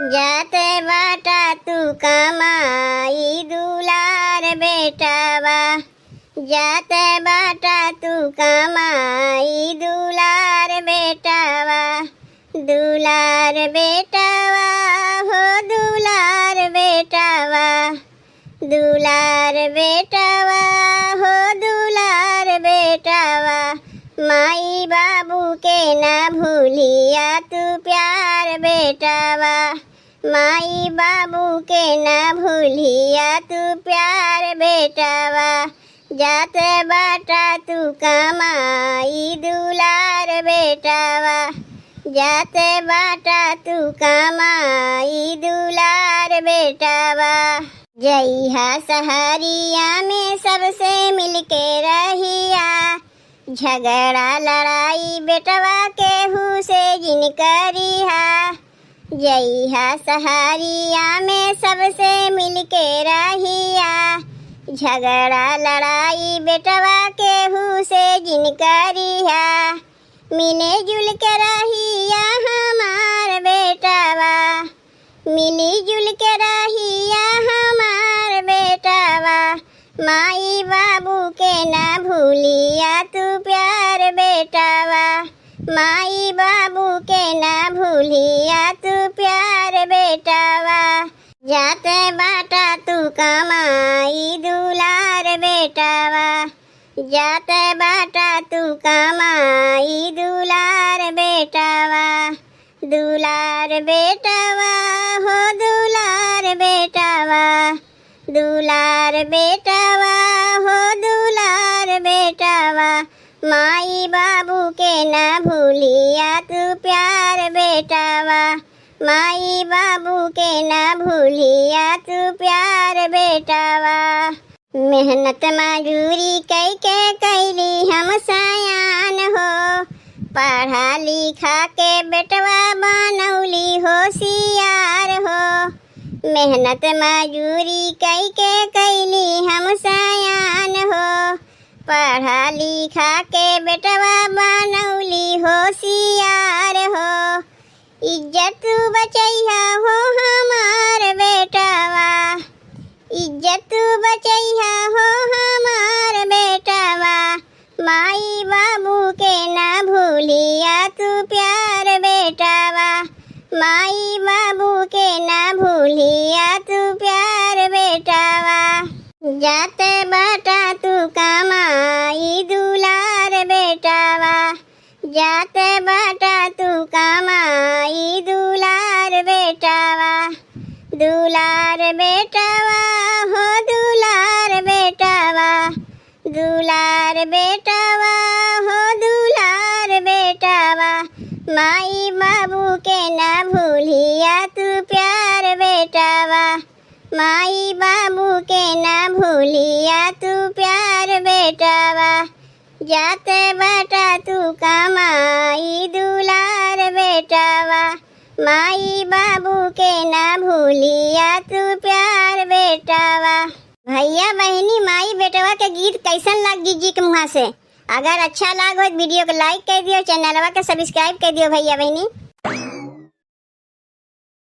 जाते बाटा तू कमाई दुलार बेटावा। जाते बाटा तू कमाई दुलार बेटावा। दुलार बेटावा हो दुलार बेटावा। दुलार बेटावा हो दुलार बेटावा। माई बाबू के ना भूलिया तू प्यार बेटावा। माई बाबू के ना भूलिया तू प्यार बेटावा। जाते बाटा तू कमाई दुलार बेटावा। जाते बाटा तू कमाई दुलार बेटावा। जइहा सहरिया में सबसे मिलके रहिया। झगड़ा लड़ाई बेटवा केहू से जिन करिहा। जइहा सहरिया में सबसे मिलके रहिया। झगड़ा लड़ाई बेटवा केहू से जिन करिहा। मिले जुल के रहिया हमार बेटवा। मिली जुल के रहिया हमार बेटवा। माई बाबू के ना भूलिया तू प्यार बेटावा। माई बाबू के ना भूलिया तू प्यार बेटावा। जाते बाटा तू कमाई दुलार बेटावा। जाते बाटा तू कमाई दुलार बेटावा। दुलार बेटावा हो दुलार बेटावा। दुलार बेटावा हो दुलार बेटावा। माई बाबू के ना भूलिया तू प्यार बेटावा। माई बाबू के ना भूलिया तू प्यार बेटावा। मेहनत मजूरी कई के कैली हम सयान हो। पढ़ा लिखा के बेटवा बनौली होशियार हो। मेहनत मजूरी कई के कैली हम सयान हो। पढ़ा लिखा के बेटवा बनौली होशियार हो। इज्जत बचैहा हो हमार बेटवा। इज्जत बचैहा हो हमार बेटवा। माई बाबू के ना भूलिया तू प्यार बेटावा। माई बाबू के ना भूलिया तू प्यार बेटावा। जाते बाटा तू कमाई दुलार बेटावा। जाते बाटा तू कमाई दुलार बेटावा। दुलार बेटावा हो दुलार बेटावा। दुलार बेटावा हो दुलार बेटावा। माई बाबू के ना भूलिया तू प्यार बेटावा। माई बाबू के ना भूलिया तू प्यार बेटावा। जाते बाटा तू कमाई दुलार बेटावा। माई बाबू के ना भूलिया तू प्यार बेटावा। भैया बहनी माई बेटवा के गीत कैसन लगी जी के मुँह से। अगर अच्छा लगा वीडियो को लाइक कर दियो, चैनलवा के सब्सक्राइब कर दियो भैया बहनी।